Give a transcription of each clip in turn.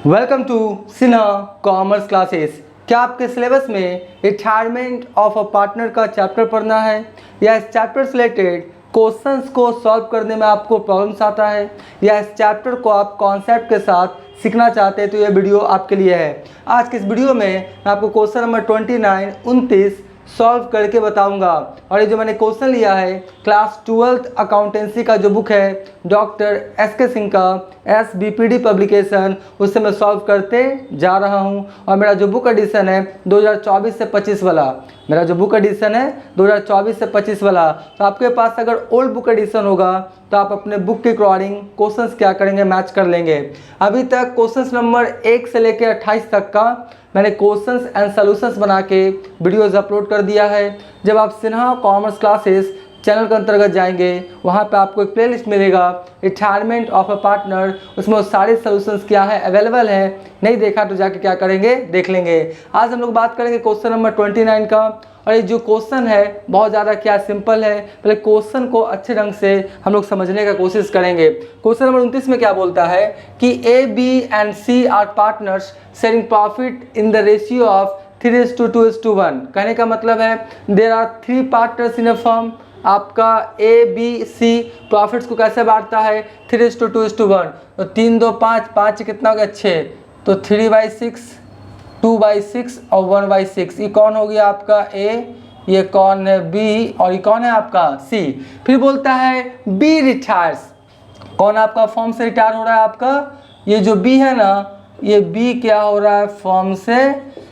Welcome to Sinha commerce classes. क्या आपके syllabus में रिटायरमेंट ऑफ अ पार्टनर का चैप्टर पढ़ना है या इस चैप्टर से रिलेटेड क्वेश्चंस को सॉल्व करने में आपको प्रॉब्लम्स आता है या इस चैप्टर को आप कॉन्सेप्ट के साथ सीखना चाहते हैं तो ये वीडियो आपके लिए है। आज के इस वीडियो में मैं आपको क्वेश्चन नंबर 29 सॉल्व करके बताऊंगा। और ये जो मैंने क्वेश्चन लिया है क्लास 12th अकाउंटेंसी का जो बुक है डॉक्टर एस.के. सिंह का SBPD पब्लिकेशन, उससे मैं सॉल्व करते जा रहा हूं। और मेरा जो बुक एडिशन है 2024 से 25 वाला, मेरा जो बुक एडिशन है 2024 से 25 वाला, तो आपके पास अगर ओल्ड बुक एडिशन होगा तो आप अपने बुक के अकॉर्डिंग क्वेश्चंस क्या करेंगे, मैच कर लेंगे। अभी तक क्वेश्चंस नंबर 1 से लेकर 28 तक का मैंने क्वेश्चंस एंड सॉल्यूशंस बना के वीडियोज़ अपलोड कर दिया है। जब आप सिन्हा कॉमर्स क्लासेस चैनल के अंतर्गत जाएंगे वहाँ पे आपको एक प्लेलिस्ट मिलेगा रिटायरमेंट ऑफ अ पार्टनर, उसमें वो सारे सॉल्यूशंस क्या है अवेलेबल है। नहीं देखा तो जाके क्या करेंगे, देख लेंगे। आज हम लोग बात करेंगे क्वेश्चन नंबर 29 का। और ये जो क्वेश्चन है बहुत ज़्यादा क्या सिंपल है, पहले क्वेश्चन को अच्छे ढंग से हम लोग समझने का कोशिश करेंगे। क्वेश्चन नंबर 29 में क्या बोलता है कि A, B and C are partners sharing profit in the ratio of 3:2:1। कहने का मतलब है there are 3 partners in a firm. आपका A, B, C प्रॉफिट्स को कैसे बांटता है 3:2:1। तो 3 2 5, 5 कितना हो गया 6, तो 3/6, 2/6 और 1/6। ये कौन हो गया आपका A, ये कौन है B और ये कौन है आपका C। फिर बोलता है B रिटायर्स, कौन आपका फॉर्म से रिटायर हो रहा है आपका, ये जो B है ना, ये B क्या हो रहा है फॉर्म से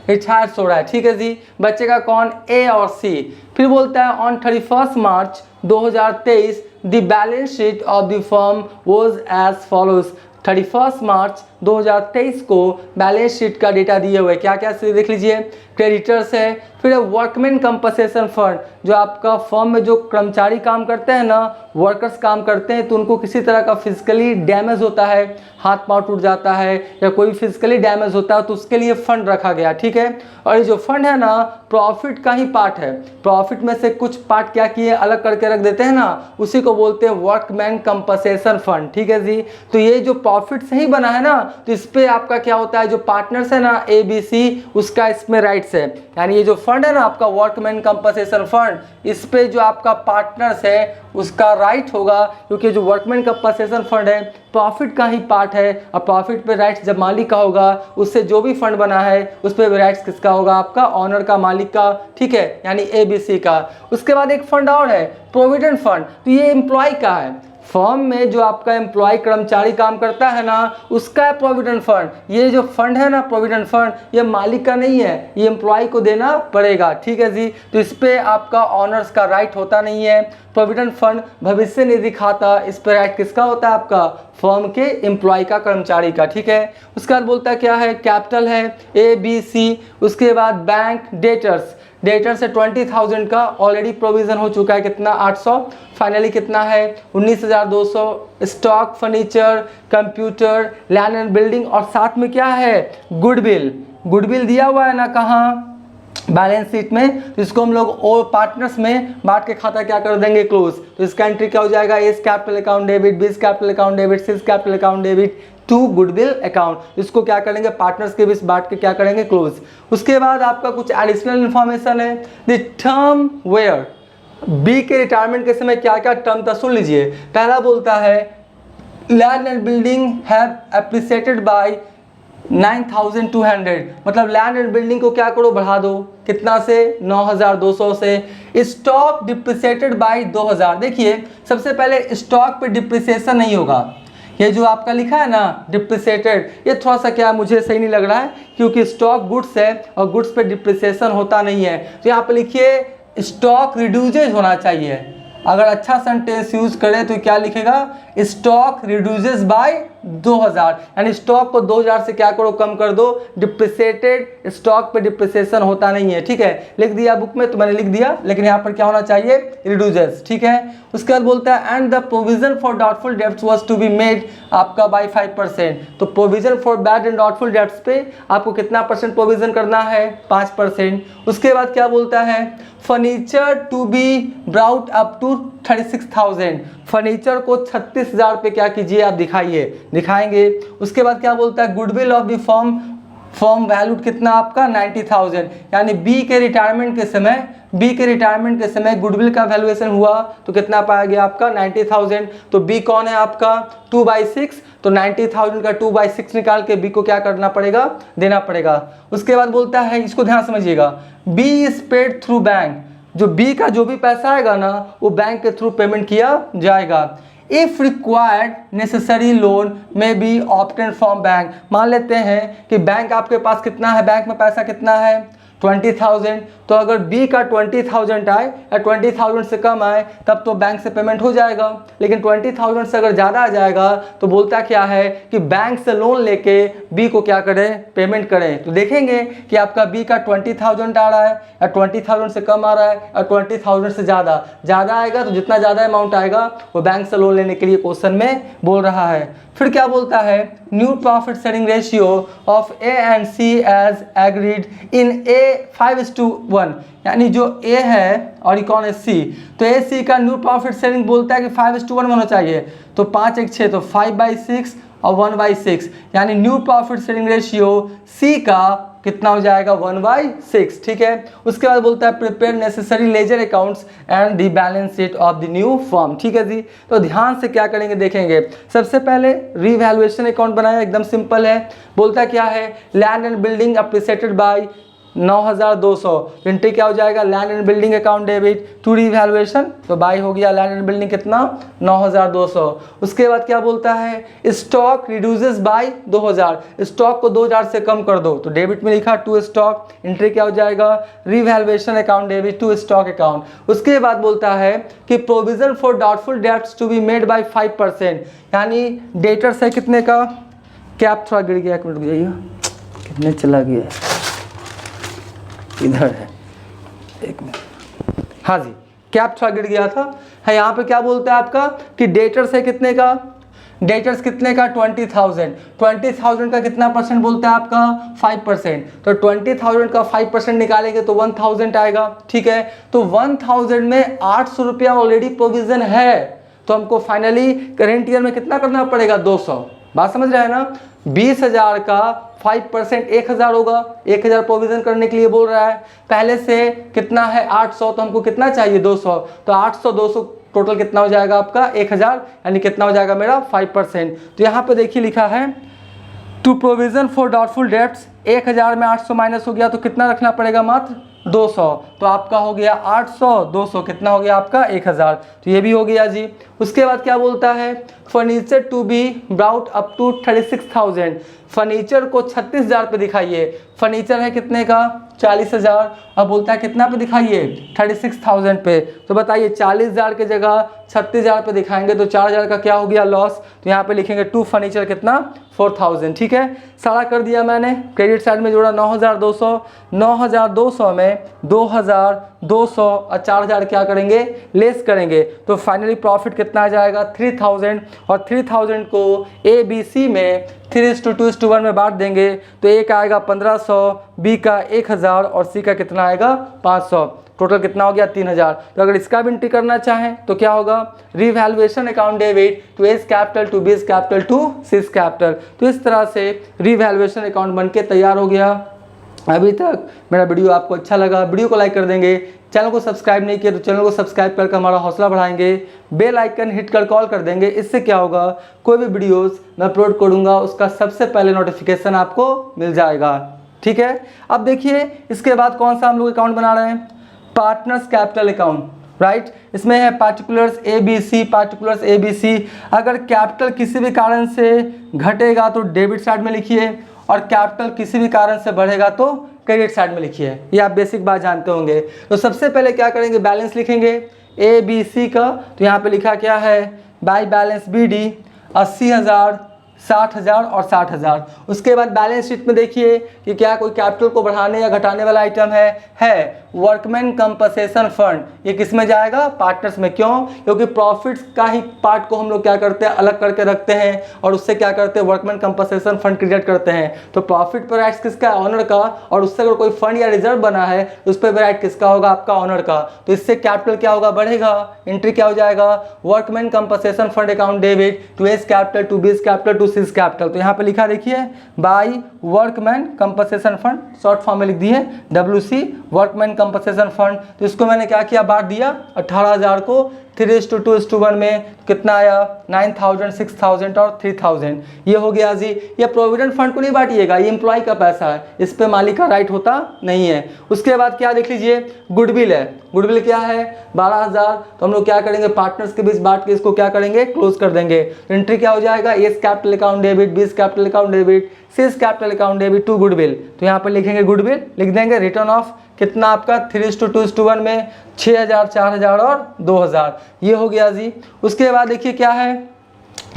रिटायर्स हो रहा है। ठीक है जी, बचेगा कौन A और C। फिर बोलता है on 31 March 2023 the balance sheet of the firm was as follows. 31 March 2023 को बैलेंस शीट का डेटा दिए हुए क्या क्या से देख लीजिए। क्रेडिटर्स है, फिर वर्कमैन कंपनसेशन फंड, जो आपका फर्म में जो कर्मचारी काम करते हैं ना, वर्कर्स काम करते हैं, तो उनको किसी तरह का फिजिकली डैमेज होता है, हाथ पांव टूट जाता है या कोई फिजिकली डैमेज होता है तो उसके लिए फंड रखा गया। ठीक है, और ये जो फंड है ना प्रॉफिट का ही पार्ट है। प्रॉफिट में से कुछ पार्ट क्या किए अलग करके रख देते हैं ना, उसी को बोलते हैं वर्कमैन कंपनसेशन फंड। ठीक है जी, तो ये जो प्रॉफिट से ही बना है ना, तो इस पे आपका क्या होता है जो पार्टनर्स है ना ABC, उसका इसमें राइट्स है। यानी ये जो फंड है ना आपका वर्कमैन कंपनसेशन फंड, इस पे जो आपका पार्टनर्स है उसका राइट होगा, क्योंकि जो वर्कमैन कंपनसेशन फंड है प्रॉफिट का ही पार्ट है। और प्रॉफिट पे राइट्स जब मालिक का होगा, उससे जो भी फंड बना है उस पे राइट्स किसका होगा, आपका ऑनर का, मालिक का। ठीक है, यानी ABC का। उसके बाद एक फंड और है प्रोविडेंट फंड, तो ये एम्प्लॉय का है। फर्म में जो आपका एम्प्लॉय कर्मचारी काम करता है ना, उसका है प्रोविडेंट फंड। ये जो फंड है ना प्रोविडेंट फंड, ये मालिक का नहीं है, ये एम्प्लॉय को देना पड़ेगा। ठीक है जी, तो इस पे आपका ऑनर्स का राइट होता नहीं है। प्रोविडेंट फंड भविष्य निधि खाता, इस पे राइट किसका होता है, आपका फर्म के एम्प्लॉय का, कर्मचारी का। ठीक है, उसके बाद बोलता है क्या है, कैपिटल है ABC। उसके बाद बैंक डेटर्स, डेटर से 20,000 का ऑलरेडी प्रोविजन हो चुका है, कितना 800, फाइनली कितना है 19,200। Stock, furniture, computer, land and building, और साथ में क्या है गुडविल। गुडविल दिया हुआ है ना कहाँ, बैलेंस शीट में, तो इसको हम लोग और पार्टनर्स में बांट के खाता क्या कर देंगे क्लोज। तो इसका एंट्री क्या हो जाएगा, A's capital account debit, B's capital account debit, C's capital account debit, to goodwill account. इसको क्या करेंगे पार्टनर्स के बीच बांट के क्या करेंगे क्लोज। उसके बाद आपका कुछ एडिशनल इंफॉर्मेशन है, द टर्म वेयर बी के रिटायरमेंट के समय क्या क्या टर्म था सुन लीजिए। पहला बोलता है land and building have appreciated by 9,200, मतलब लैंड एंड बिल्डिंग को क्या करो बढ़ा दो, कितना से 9,200 से। Stock depreciated by 2,000। देखिए सबसे पहले स्टॉक पे डिप्रिसिएशन नहीं होगा, ये जो आपका लिखा है ना डिप्रिसिएटेड, ये थोड़ा सा क्या मुझे सही नहीं लग रहा है, क्योंकि स्टॉक गुड्स है और गुड्स पे डिप्रिसिएशन होता नहीं है। तो यहाँ पे लिखिए स्टॉक रिड्यूसेज होना चाहिए। अगर अच्छा सेंटेंस यूज करें तो क्या लिखेगा, स्टॉक रिड्यूसेस बाय 2,000, यानी स्टॉक को 2,000 से क्या करो कम कर दो। डिप्रिसिएटेड स्टॉक पे डिप्रिसिएशन होता नहीं है। ठीक है, लिख दिया बुक में तो मैंने लिख दिया, लेकिन यहाँ पर क्या होना चाहिए रिड्यूसेस। ठीक है, उसके बाद बोलता है and the provision for doubtful debts was to be made आपका बाय 5%। तो provision for bad and doubtful debts पे आपको कितना परसेंट प्रोविजन करना है, 5%। उसके बाद क्या बोलता है furniture to be brought up to 36,000, furniture को 36 36,000 पे क्या कीजिए आप दिखाएंगे। उसके बाद क्या बोलता है, goodwill of the form valued कितना आपका 90,000, यानी बी के रिटायरमेंट के समय गुडविल का वैल्यूएशन हुआ तो कितना पाया गया आपका 90,000। तो बी कौन है आपका 2/6, तो 90,000 का 2/6 निकाल के बी को क्या करना पड़ेगा, देना पड़ेगा। उसके बाद बोलता है, इसको ध्यान समझिएगा, B is paid through bank, जो बी का जो भी पैसा आएगा ना वो बैंक के थ्रू पेमेंट किया जाएगा। इफ रिक्वायर्ड नेसेसरी लोन में बी ऑब्टेन फ्रॉम बैंक, मान लेते हैं कि बैंक आपके पास कितना है, बैंक में पैसा कितना है 20,000, तो अगर बी का 20,000 आए या 20,000 से कम आए तब तो बैंक से पेमेंट हो जाएगा, लेकिन 20,000 से अगर ज़्यादा आ जाएगा तो बोलता क्या है कि बैंक से लोन लेके बी को क्या करें, पेमेंट करें। तो देखेंगे कि आपका बी का 20,000 आ रहा है या 20,000 से कम आ रहा है या 20,000 से ज़्यादा आएगा, तो जितना ज़्यादा अमाउंट आएगा वो बैंक से लोन लेने के लिए क्वेश्चन में बोल रहा है। फिर क्या बोलता है, new profit sharing ratio of A and C as agreed in A 5:1, यानी जो ए है और ये कौन है सी, तो ए सी का न्यू प्रॉफिट शेयरिंग बोलता है कि 5:1 होना चाहिए, तो 5 1 6 तो 5/6 और 1/6, यानी new profit sharing ratio C का कितना हो जाएगा 1/6, ठीक है। उसके बाद बोलता है prepare necessary ledger accounts and the balance sheet of the new firm, ठीक है जी। तो ध्यान से क्या करेंगे देखेंगे, सबसे पहले रीवैल्यूएशन अकाउंट बनाया, एकदम सिंपल है। बोलता क्या है, land and building appreciated by 9,200, entry क्या हो जाएगा, land and building account debit to revaluation, तो बाई हो गया लैंड एंड बिल्डिंग कितना 9,200। उसके बाद क्या बोलता है, स्टॉक रिड्यूसेस बाय 2,000, स्टॉक को 2,000 से कम कर दो, तो डेबिट में लिखा टू स्टॉक, एंट्री क्या हो जाएगा revaluation account debit to stock account. उसके बाद बोलता है कि provision for doubtful debts to be made by 5%, यानी डेटर्स है कितने का, कैप थोड़ा गिर गया, एक मिनट रुक जाइए, कितने चला गया, इधर है, एक मिनट, हाँ जी कैप थोड़ा गिर गया था, है यहाँ पे क्या बोलता है आपका कि डेटर्स है कितने का, डेटर्स कितने का 20,000 का कितना परसेंट बोलता है आपका 5%, तो 20,000 का 5% निकालेंगे तो 1,000 आएगा, ठीक है। तो 1,000 में 800 रुपया ऑलरेडी प्रोविजन है, तो हमको फाइनली करेंट ईयर में कितना करना पड़ेगा 200, बात समझ रहे हैं ना। 20,000 का 5% 1,000 होगा, 1,000 प्रोविजन करने के लिए बोल रहा है, पहले से कितना है 800, तो हमको कितना चाहिए 200, तो 800 200 टोटल कितना हो जाएगा आपका 1,000, यानी कितना हो जाएगा मेरा 5%। तो यहाँ पे देखिए लिखा है to provision for doubtful debts, 1,000 में 800 माइनस हो गया तो कितना रखना पड़ेगा, मात्र 200, तो आपका हो गया 800 200 कितना हो गया आपका 1,000, तो ये भी हो गया जी। उसके बाद क्या बोलता है, furniture to be brought up to 36,000, furniture को 36,000 पे दिखाइए, फर्नीचर है कितने का 40,000, अब बोलता है कितना पे दिखाइए 36,000 पे, तो बताइए 40,000 की जगह 36,000 पे दिखाएंगे तो 4,000 का क्या हो गया लॉस, तो यहाँ पे लिखेंगे टू फर्नीचर कितना 4,000, ठीक है। सारा कर दिया मैंने, क्रेडिट साइड में जोड़ा 9,200, 9,200 में 2,200 और 4,000 क्या करेंगे लेस करेंगे, तो फाइनली प्रॉफिट कितना आ जाएगा 3,000, और 3,000 को ए बी सी में 3:2:1 में बांट देंगे तो ए का आएगा 1,500, बी का 1,000 और सी का कितना आएगा 500, टोटल कितना हो गया 3,000। तो अगर इसका भी एंट्री करना चाहें तो क्या होगा, revaluation account debit to A's capital to B's capital to C's capital. तो इस तरह से रीवैल्यूएशन अकाउंट बनके तैयार हो गया। अभी तक मेरा वीडियो आपको अच्छा लगा, वीडियो को लाइक कर देंगे, चैनल को सब्सक्राइब नहीं किया तो चैनल को सब्सक्राइब करके हमारा हौसला बढ़ाएंगे, बेल आइकन हिट कर कॉल कर देंगे, इससे क्या होगा कोई भी वीडियोस मैं अपलोड करूँगा उसका सबसे पहले नोटिफिकेशन आपको मिल जाएगा, ठीक है। अब देखिए इसके बाद कौन सा हम लोग अकाउंट बना रहे हैं, पार्टनर्स कैपिटल अकाउंट, राइट। इसमें है particulars A B C, particulars A B C, अगर कैपिटल किसी भी कारण से घटेगा तो डेबिट साइड में लिखिए और कैपिटल किसी भी कारण से बढ़ेगा तो क्रेडिट साइड में लिखिए, ये आप बेसिक बात जानते होंगे। तो सबसे पहले क्या करेंगे, बैलेंस लिखेंगे ए बी सी का, तो यहाँ पे लिखा क्या है बाय बैलेंस बी डी 80,000 60,000 और 60,000। उसके बाद बैलेंस शीट में देखिए कि क्या कोई कैपिटल को बढ़ाने या घटाने वाला आइटम है। वर्कमैन कंपनसेशन फंड, ये किस में जाएगा? पार्टनर्स में। क्यों? क्योंकि प्रॉफिट्स का ही पार्ट को हम लोग क्या करते हैं, अलग करके रखते हैं और उससे क्या करते हैं, वर्कमैन कंपनसेशन फंड क्रिएट करते हैं। तो प्रॉफिट पर राइट किसका है? ऑनर का। और उससे अगर कोई फंड या रिजर्व बना है तो उस पर राइट किसका होगा? आपका ऑनर का। तो इससे कैपिटल क्या होगा? बढ़ेगा। एंट्री क्या हो जाएगा? Workman compensation fund account debit to A's capital to B's capital to C's capital. तो यहाँ पे लिखा देखिए by workman compensation fund, short form में लिख दिए WC वर्कमैन कंपनसेशन फंड। तो इसको मैंने क्या किया? बांट दिया 18,000 को 3:2:1 में। कितना आया? 9,000, 6,000 और 3,000। ये हो गया जी। ये प्रोविडेंट फंड को नहीं बांटिएगा, ये एम्प्लॉय का पैसा है, इस पे मालिक का राइट होता नहीं है। उसके बाद क्या देख लीजिए, गुडविल है। गुडविल क्या है? 12,000। तो हम लोग क्या करेंगे? पार्टनर्स के बीच बांट के इसको क्या करेंगे? क्लोज कर देंगे। एंट्री क्या हो जाएगा? A's capital account debit, B's capital account debit, C's capital account debit to goodwill. तो यहाँ पर लिखेंगे गुडविल, लिख देंगे। रिटर्न ऑफ कितना आपका? 3:2:1 में 6,000, 4,000 और 2,000। ये हो गया जी। उसके बाद देखिए क्या है,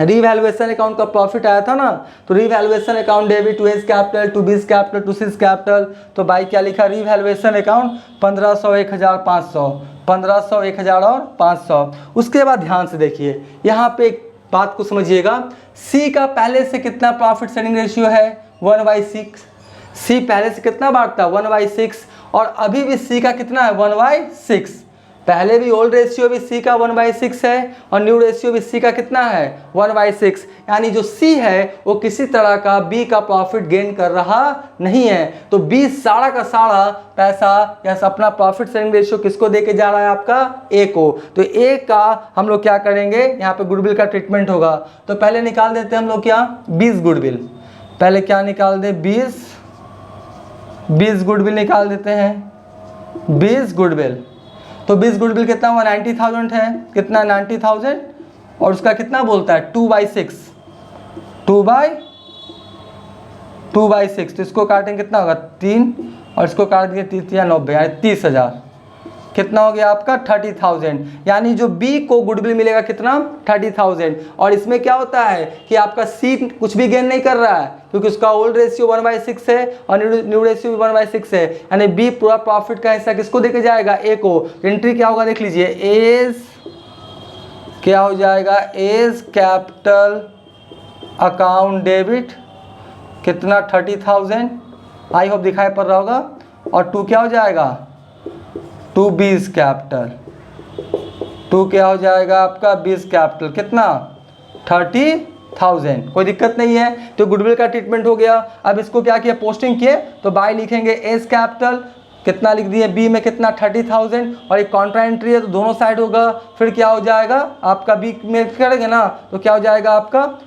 रीवैल्यूएशन अकाउंट का प्रॉफिट आया था ना, तो revaluation account debit to A's capital to B's capital to C's capital. तो बाई क्या लिखा? रीवैल्यूएशन अकाउंट 1500, 1,500, 1500, 1,000 और 500। उसके बाद ध्यान से देखिए, यहाँ पे एक बात को समझिएगा। सी का पहले से कितना प्रॉफिट शेयरिंग रेशियो है? 1/6। सी पहले से कितना बांटता है? 1/6। और अभी भी सी का कितना है? 1/6। पहले भी ओल्ड रेशियो भी सी का 1/6 है और न्यू रेशियो भी सी का कितना है? 1/6। यानी जो सी है वो किसी तरह का बी का प्रॉफिट गेन कर रहा नहीं है। तो बी सारा का सारा पैसा या अपना प्रॉफिट शेयरिंग रेशियो किसको देके जा रहा है? आपका ए को। तो ए का हम लोग क्या करेंगे? यहाँ पे गुडविल का ट्रीटमेंट होगा। तो पहले निकाल देते हैं हम लोग क्या? 20 गुडविल। पहले क्या निकाल दे? 20 गुडविल निकाल देते हैं। 20 गुडविल। तो 20 गुडविल कितना हुआ? 90,000 है। कितना? 90,000। और उसका कितना बोलता है? 2/6। 2/6। तो इसको काटेंगे कितना होगा? 3 और इसको काट दिए 30 या 90, यानी 30,000। कितना हो गया आपका? 30,000। यानी जो बी को गुडविल मिलेगा कितना? 30,000। और इसमें क्या होता है कि आपका सी कुछ भी गेन नहीं कर रहा है क्योंकि उसका ओल्ड रेशियो 1/6 है और न्यू रेशियो भी 1/6 है। यानी बी पूरा प्रॉफिट का हिस्सा किसको देके जाएगा? ए को। एंट्री क्या होगा? देख लीजिए, एज क्या हो जाएगा? एज कैपिटल अकाउंट डेबिट कितना? 30,000। आई होप दिखाई पड़ रहा होगा। और टू क्या हो जाएगा? To B's capital. टू क्या हो जाएगा आपका? 20 कैपिटल। कितना? 30,000। कोई दिक्कत नहीं है। तो गुडविल का ट्रीटमेंट हो गया। अब इसको क्या किया? पोस्टिंग किए। तो बाय लिखेंगे एस कैपिटल, कितना लिख दिए? बी में कितना? 30,000। और एक कॉन्ट्रा एंट्री है तो दोनों साइड होगा। फिर क्या हो जाएगा आपका? बी में करेंगे ना तो क्या हो जाएगा आपका?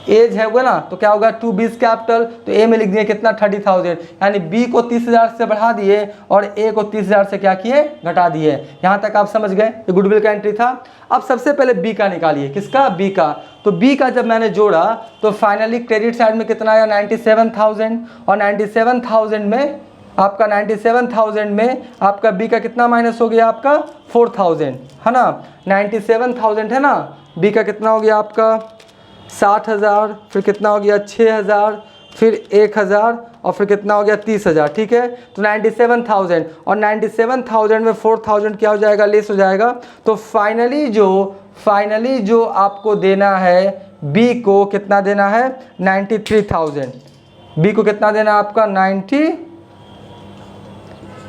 एज है होगा ना, तो क्या होगा? 220 कैपिटल। तो ए में लिख दिए कितना? 30,000। यानी बी को 30,000 से बढ़ा दिए और ए को 30,000 से क्या किए? घटा दिए। यहाँ तक आप समझ गए? ये गुडविल का एंट्री था। अब सबसे पहले बी का निकालिए। किसका? बी का। तो बी का जब मैंने जोड़ा तो फाइनली क्रेडिट साइड में कितना आया? 97,000। और 97,000 में आपका 97,000 में आपका बी का कितना माइनस हो गया? आपका 4,000 है ना। 97,000 है ना। बी का कितना हो गया आपका? 60,000। फिर कितना हो गया? 6,000। फिर 1,000 और फिर कितना हो गया? 30,000। ठीक है। तो 97,000 और 97,000 में 4,000 क्या हो जाएगा? लेस हो जाएगा। तो फाइनली जो आपको देना है बी को कितना देना है? 93,000। बी को कितना देना है आपका?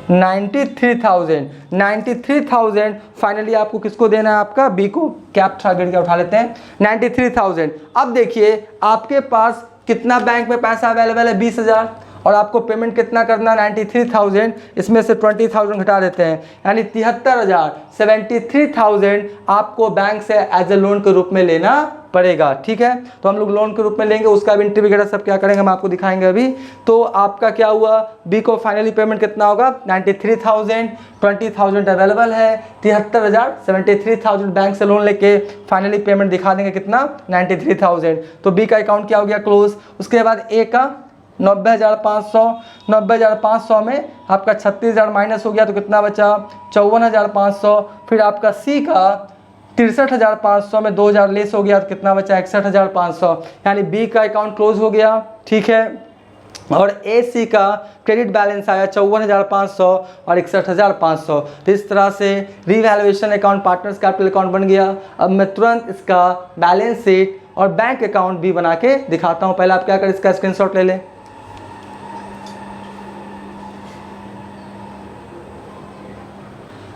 93,000 फाइनली आपको किसको देना है? आपका बी को। कैप टारगेट क्या उठा लेते हैं? 93,000। अब देखिए आपके पास कितना बैंक में पैसा अवेलेबल है? 20,000। और आपको पेमेंट कितना करना? 93,000। इसमें से 20,000 घटा देते हैं, यानी 73,000, 73,000 आपको बैंक से एज ए लोन के रूप में लेना पड़ेगा। ठीक है। तो हम लोग लोन के रूप में लेंगे, उसका भी एंट्री वगैरह सब क्या करेंगे हम आपको दिखाएंगे अभी। तो आपका क्या हुआ? बी को फाइनली पेमेंट कितना होगा? 93,000। 20,000 अवेलेबल है। 73,000, 73,000 बैंक से लोन लेके फाइनली पेमेंट दिखा देंगे कितना? 93,000। तो बी का अकाउंट क्या हो गया? क्लोज। उसके बाद ए का 90,500। 90,500 में आपका 36,000 माइनस हो गया तो कितना बचा? 54,500। फिर आपका सी का 63,500 में 2,000 लेस हो गया तो कितना बचा 61,500, यानी बी का अकाउंट क्लोज हो गया। ठीक है, और ए सी का क्रेडिट बैलेंस आया 54,500 और 61,500। तो इस तरह से revaluation account partners capital account बन गया। अब मैं तुरंत इसका बैलेंस शीट और बैंक अकाउंट भी बना के दिखाता हूँ। पहले आप क्या करें, इसका स्क्रीनशॉट ले लें।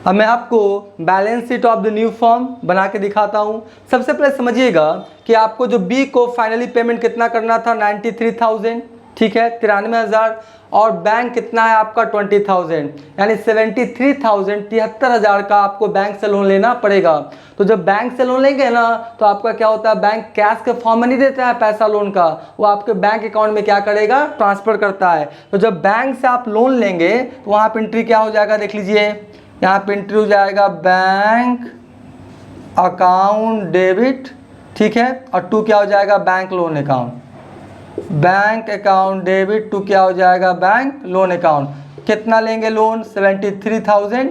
अब मैं आपको balance sheet of the new form बना के दिखाता हूँ। सबसे पहले समझिएगा कि आपको जो बी को फाइनली पेमेंट कितना करना था 93,000, ठीक है, 93,000, और बैंक कितना है आपका 20,000, यानी 73,000, 73,000 का आपको बैंक से लोन लेना पड़ेगा। तो जब बैंक से लोन लेंगे ना तो आपका क्या होता है, बैंक कैश के फॉर्म में नहीं देता है पैसा लोन का, वो आपके बैंक अकाउंट में क्या करेगा, ट्रांसफर करता है। तो जब बैंक से आप लोन लेंगे तो वहाँ पर एंट्री क्या हो जाएगा, देख लीजिए, यहाँ पे एंट्री हो जाएगा बैंक अकाउंट डेबिट, ठीक है, और टू क्या हो जाएगा, bank loan account, bank account debit to क्या हो जाएगा, बैंक लोन अकाउंट। कितना लेंगे लोन, 73,000,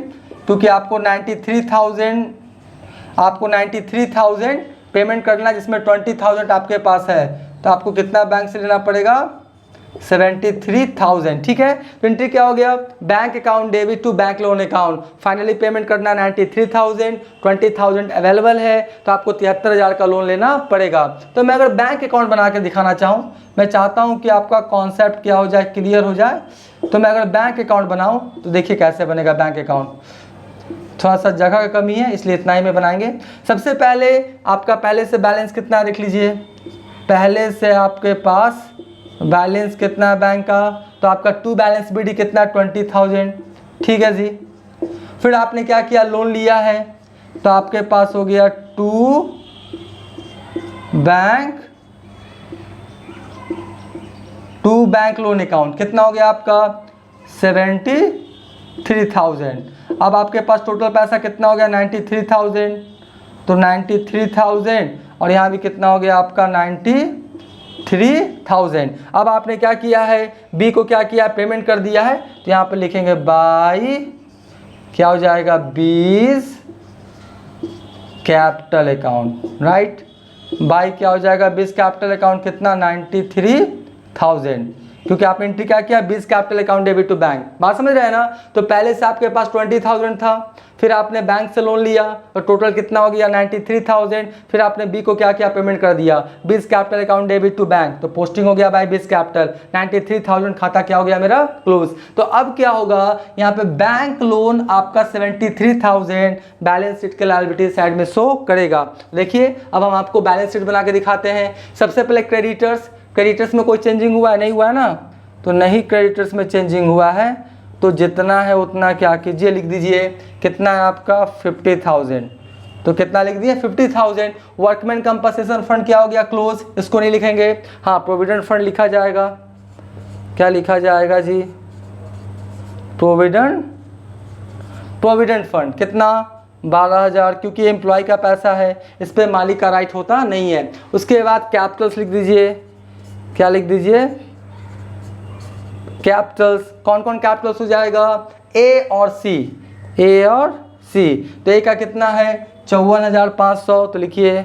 क्योंकि आपको 93,000 पेमेंट करना, जिसमें 20,000 आपके पास है, तो आपको कितना बैंक से लेना पड़ेगा, 73,000। ठीक है, तो एंट्री क्या हो गया, bank account debit to bank loan account. Finally payment करना 93,000, 20,000 अवेलेबल है, तो आपको 73,000 का लोन लेना पड़ेगा। तो मैं अगर बैंक अकाउंट बना के दिखाना चाहूँ, मैं चाहता हूँ कि आपका कॉन्सेप्ट क्या हो जाए, क्लियर हो जाए। तो मैं अगर बैंक अकाउंट बनाऊँ तो देखिए कैसे बनेगा बैंक अकाउंट। थोड़ा सा जगह का कमी है इसलिए इतना ही में बनाएंगे। सबसे पहले आपका पहले से बैलेंस कितना देख लीजिए, पहले से आपके पास बैलेंस कितना है बैंक का, तो आपका टू बैलेंस बीडी कितना, 20,000। ठीक है जी, फिर आपने क्या किया, लोन लिया है, तो आपके पास हो गया टू बैंक लोन अकाउंट, कितना हो गया आपका 73,000। अब आपके पास टोटल पैसा कितना हो गया 93,000, तो 93,000 और यहाँ भी कितना हो गया आपका 93,000। अब आपने क्या किया है, बी को क्या किया, पेमेंट कर दिया है, तो यहाँ पे लिखेंगे बाई क्या हो जाएगा, 20 कैपिटल अकाउंट, राइट, बाई क्या हो जाएगा 20 कैपिटल अकाउंट, कितना 93,000, क्योंकि आपने एंट्री क्या किया 20 capital account debit to bank. बात समझ रहे हैं ना। तो पहले से आपके पास 20,000 था, फिर आपने बैंक से लोन लिया तो टोटल कितना हो गया 93,000, फिर आपने बी को क्या किया, पेमेंट कर दिया 20 capital account debit to bank, तो पोस्टिंग हो गया बाय 20 कैपिटल, 93,000, खाता क्या हो गया मेरा क्लोज। तो अब क्या होगा, यहाँ पे बैंक लोन आपका 73,000 बैलेंस शीट के लायबिलिटी साइड में शो करेगा। देखिए अब हम आपको बैलेंस शीट बना के दिखाते हैं। सबसे पहले क्रेडिटर्स में कोई चेंजिंग हुआ है, नहीं हुआ है ना, तो नहीं क्रेडिटर्स में चेंजिंग हुआ है, तो जितना है उतना क्या कीजिए, लिख दीजिए, कितना है आपका 50,000, तो कितना लिख दिया 50,000। वर्कमैन कंपनसेशन फंड क्या हो गया क्लोज, इसको नहीं लिखेंगे, हाँ प्रोविडेंट फंड लिखा जाएगा, क्या लिखा जाएगा जी, प्रोविडेंट फंड कितना 12,000, क्योंकि एम्प्लॉय का पैसा है, इस पर मालिक का राइट होता नहीं है। उसके बाद कैपिटल्स लिख दीजिए, क्या लिख दीजिए, कैपिटल्स, कौन कौन कैपिटल्स हो जाएगा, ए और सी, तो ए का कितना है 54,500, तो लिखिए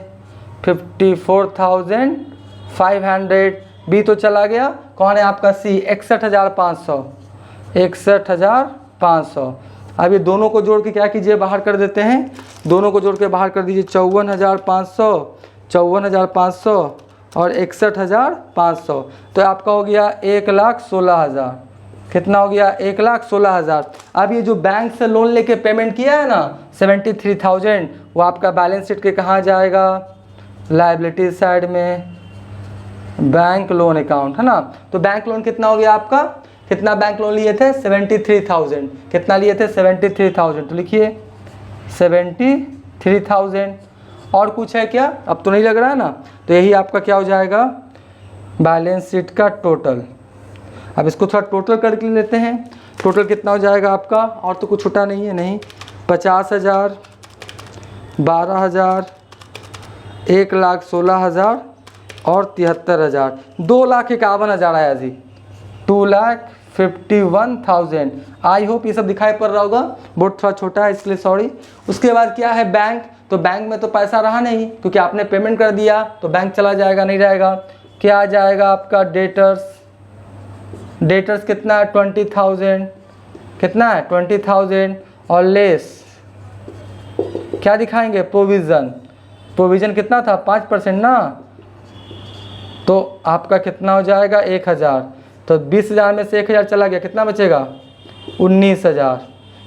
54,500, बी तो चला गया, कौन है आपका सी 61,500। अब ये दोनों को जोड़ के क्या कीजिए, बाहर कर देते हैं, दोनों को जोड़ के बाहर कर दीजिए, 54,500 और 61,500, तो आपका हो गया 1,16,000, कितना हो गया 1,16,000। अब ये जो बैंक से लोन लेके पेमेंट किया है ना 73,000, वो आपका बैलेंस शीट के कहाँ जाएगा, लायबिलिटी साइड में, बैंक लोन अकाउंट है ना। तो बैंक लोन कितना हो गया आपका, कितना बैंक लोन लिए थे 73,000, कितना लिए थे 73,000, तो लिखिए 73,000। और कुछ है क्या, अब तो नहीं लग रहा है ना, तो यही आपका क्या हो जाएगा बैलेंस शीट का टोटल। अब इसको थोड़ा टोटल करके लेते हैं, टोटल कितना हो जाएगा आपका, और तो कुछ छूटा नहीं है, नहीं 50,000, 12,000, 1,16,000 और 73,000, 2,51,000 आया जी, 2,51,000 51,000। आई होप ये सब दिखाई पड़ रहा होगा, बोर्ड थोड़ा छोटा है इसलिए सॉरी। उसके बाद क्या है बैंक, तो बैंक में तो पैसा रहा नहीं क्योंकि आपने पेमेंट कर दिया, तो बैंक चला जाएगा, नहीं रहेगा। क्या आ जाएगा आपका डेटर्स, डेटर्स कितना है 20,000, कितना है 20,000 और लेस क्या दिखाएंगे प्रोविज़न, प्रोविज़न कितना था 5% ना, तो आपका कितना हो जाएगा 1,000, तो 20,000 में से 1,000 चला गया, कितना बचेगा 19,000।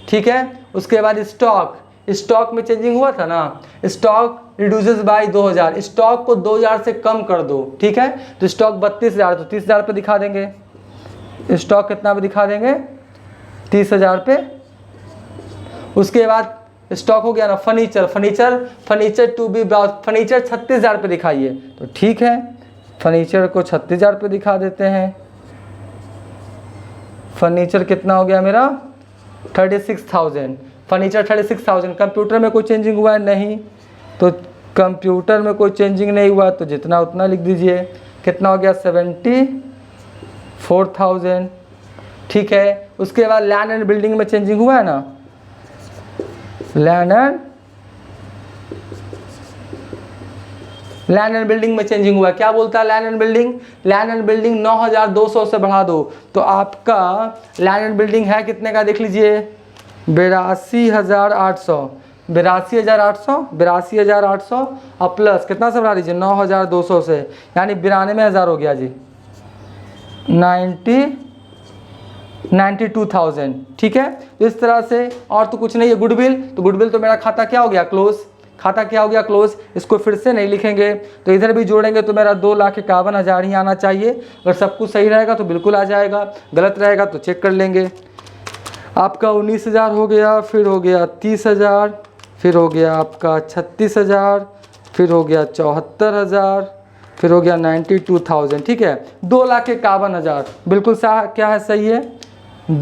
ठीक है। उसके बाद स्टॉक, स्टॉक में चेंजिंग हुआ था ना, स्टॉक रिड्यूसेस बाय 2,000, स्टॉक को 2,000 से कम कर दो। ठीक है, तो स्टॉक 32,000 तो 30,000 पे दिखा देंगे, स्टॉक कितना पे दिखा देंगे 30,000 पे। उसके बाद स्टॉक हो गया ना furniture, furniture to be brought, furniture 36,000 पे दिखाइए, तो ठीक है फर्नीचर को 36,000 पे दिखा देते हैं। फर्नीचर कितना हो गया मेरा 36,000, फर्नीचर 36,000। कंप्यूटर में कोई चेंजिंग हुआ है नहीं, तो कंप्यूटर में कोई चेंजिंग नहीं हुआ तो जितना उतना लिख दीजिए। कितना हो गया 74,000। ठीक है। उसके बाद लैंड एंड बिल्डिंग में चेंजिंग हुआ है ना, लैंड एंड बिल्डिंग में चेंजिंग हुआ है। क्या बोलता है land and building, land and building 9,200 से बढ़ा दो, तो आपका लैंड एंड बिल्डिंग है कितने का देख लीजिए 82,800, 82,800 और प्लस कितना से बढ़ा दीजिए 9,200 से, यानी 92,000 हो गया जी, 92,000। ठीक है। तो इस तरह से, और तो कुछ नहीं है। गुडविल, तो गुडविल तो मेरा खाता क्या हो गया क्लोज, खाता क्या हो गया क्लोज, इसको फिर से नहीं लिखेंगे, तो इधर भी जोड़ेंगे तो मेरा 2,51,000 ही आना चाहिए। अगर सब कुछ सही रहेगा तो बिल्कुल आ जाएगा, गलत रहेगा तो चेक कर लेंगे। आपका 19,000 हो गया, फिर हो गया 30,000, फिर हो गया आपका 36,000, फिर हो गया 74,000, फिर हो गया 92,000। ठीक है, 2,51,000 बिल्कुल क्या है सही है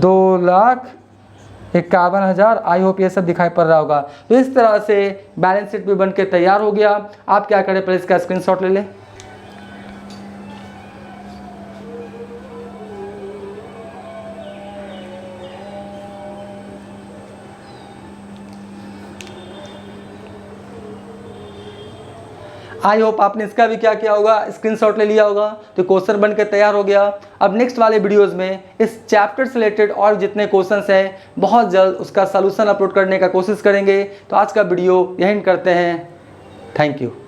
2,51,000। आई होप ये सब दिखाई पड़ रहा होगा। तो इस तरह से बैलेंस शीट भी बन के तैयार हो गया। आप क्या करें, पहले इसका स्क्रीनशॉट ले लें। आई होप आपने इसका भी क्या किया होगा, स्क्रीनशॉट ले लिया होगा, तो क्वेश्चन बन के तैयार हो गया। अब नेक्स्ट वाले वीडियोस में इस चैप्टर से रिलेटेड और जितने क्वेश्चंस हैं बहुत जल्द उसका सलूशन अपलोड करने का कोशिश करेंगे। तो आज का वीडियो यहीं करते हैं। Thank you.